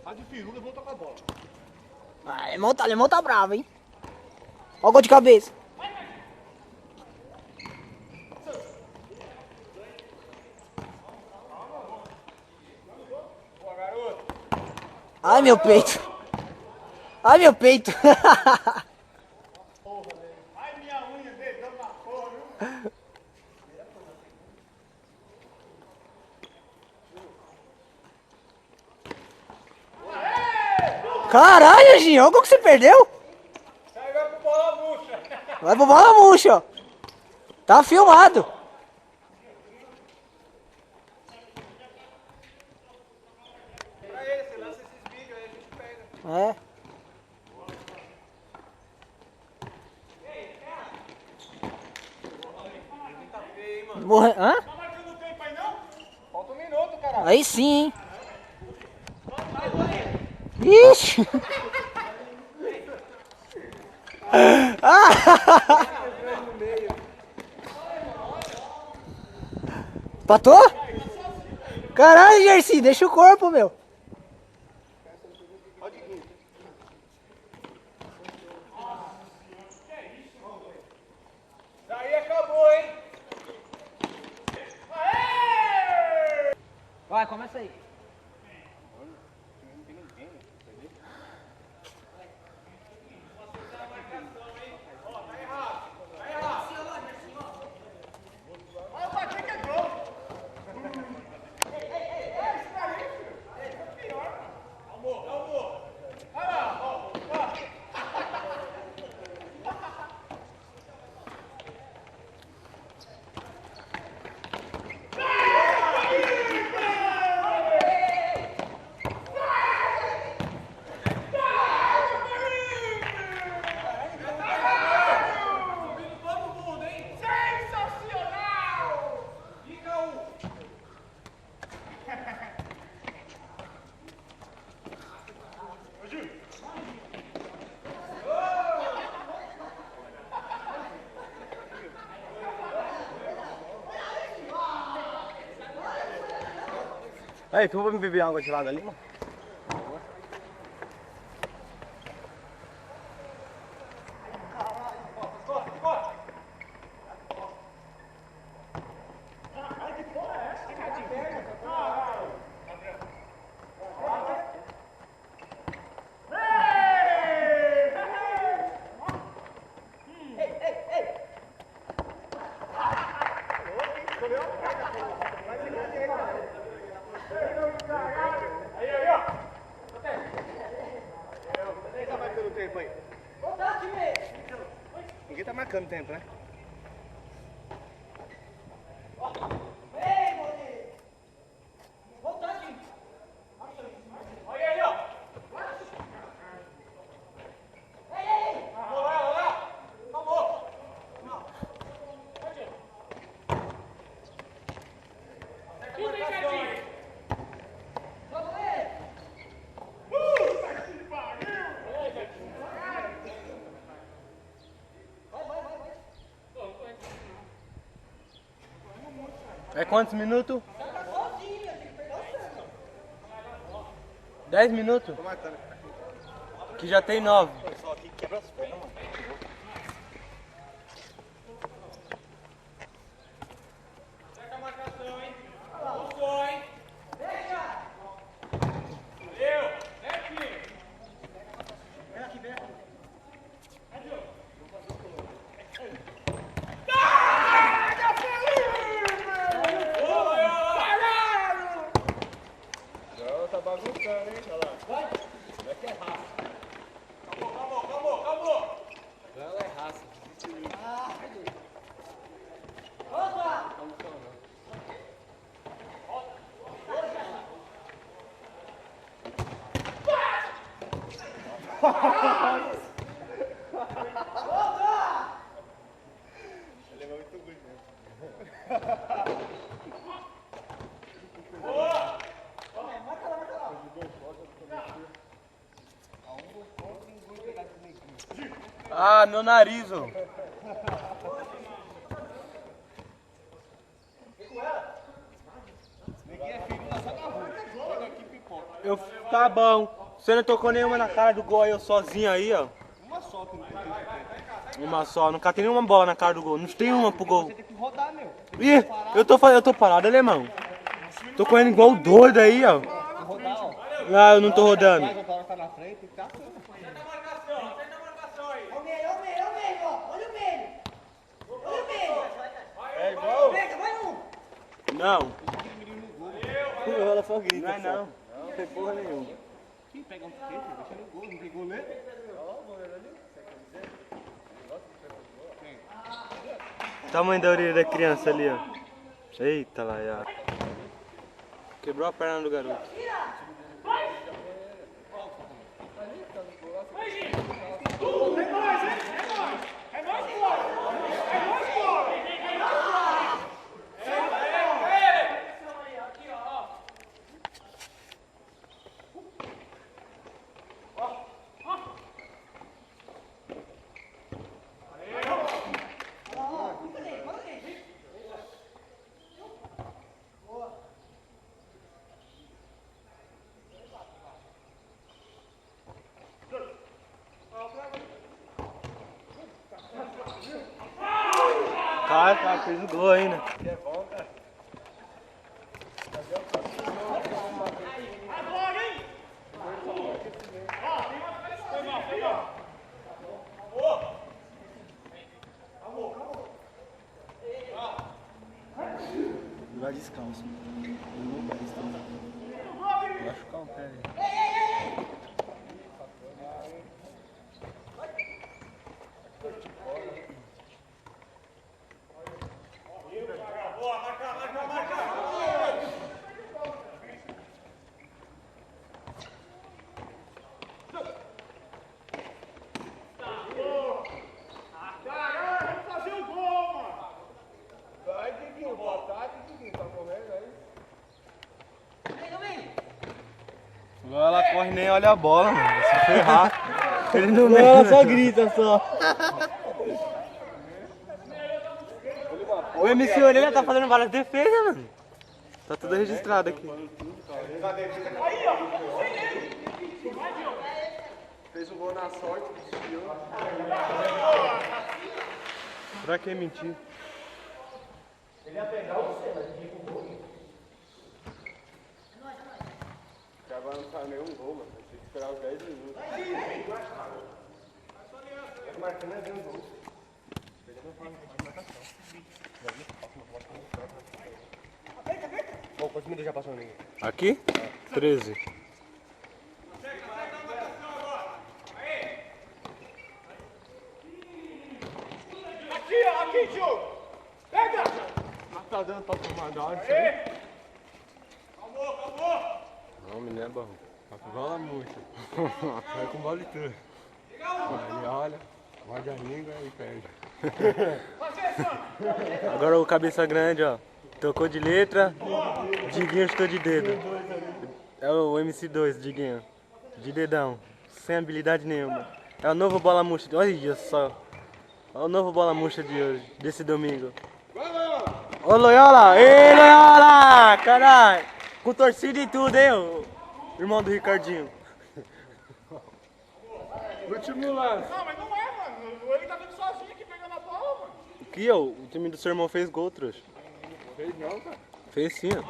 Tá de firula, vou tocar a bola. Alemão tá bravo, hein? Ó o gol de cabeça. Ai, meu peito. Ai, meu peito. Ai, minha unha, dedão na porra, viu? Caralho, Ginho, olha o que você perdeu. Aí vai pro bola murcha. Vai pro bola murcha, ó. Tá filmado. Pra ele, você lança esses vídeos aí, a gente pega. É. Tá feio, hein, mano? Morre... Hã? Tá marcando o tempo aí, não? Falta 1 minuto, caralho. Aí sim, hein? Ixi! Patou? Caralho, Jersey, deixa o corpo, meu. Daí acabou, hein? Vai, começa aí. Vai bater que é gol. Calma. Vai lá, ó. Aí, tu vai me beber água gelada ali, mano? Aí, ó. Quem tá marcando o tempo aí? Ninguém tá marcando o tempo, né? Aí, ó. Vai lá. Acabou. Tudo engadinho. É quantos minutos? 10 minutos? Tô marcando. Que já tem 9. Só aqui quebra as pernas, mano. Seca a marcação, hein? Não só, hein? Valeu. Certinho. Não, tá bagunçando, hein? Olha lá. Vai. Como é que é raça? Acabou. Ela é raça. Ele é muito ruim mesmo. Boa. Ah, meu nariz, ó. Tá bom. Você não tocou nenhuma na cara do gol aí, eu sozinho aí, ó. Uma só que não tem. Uma só, nunca tem nenhuma bola na cara do gol. Não tem uma pro gol. Você tem que rodar, meu. Ih, eu tô parado, alemão. Tô correndo igual doido aí, ó. Rodar, ó. Ah, eu não tô rodando. Mas o cara tá na frente e tá tudo. Olha o meio, ó. Olha o meio. Olha o meio. É igual. Pega, vai um. Não. Ela só grita. Não é não. Não tem porra nenhuma. Quem pega um skate, deixa no gol, não tem goleiro. Tamanho da orelha da criança ali, ó. Eita lá, já. Quebrou a perna do garoto. Cara, fez o gol ainda. Vai descalço. Machucar o pé. Vai, Diguinho, boa tarde, Diguinho. Tá correndo aí? Agora ela corre nem olha a bola, mano. Se ferrar. Ele não vê. Ela só grita só. O MC Orelha tá fazendo várias defesas, mano. Tá tudo registrado aqui. Fez um gol na sorte, desviou. Pra que mentir? Que agora não saiu nenhum gol, mano. Tem que esperar os 10 minutos. Marcando é um gol. Bom, quantos minutos já passou ninguém? Aqui? 13. Aqui, Diogo! Pega! Tá dando pra tomar dose isso aí? Não, menino é bom. Tá com bola muito. Vai com bola e tudo. Aí olha, morde a língua e perde. Agora o cabeça grande, ó. Tocou de letra, Diguinho chutou de dedo. É o MC2, Diguinho. De dedão. Sem habilidade nenhuma. É o novo bola murcha. Olha só. É o novo bola murcha de hoje, desse domingo. Ô Loyola! Ei Loyola! Caralho! Com torcida e tudo, hein? O irmão do Ricardinho. Último lance. Não, mas não é, mano. Ele tá vindo sozinho aqui pegando a bola, mano. Aqui, ó. O time do seu irmão fez gol, trouxa. Fez não, cara. Fez sim, ó.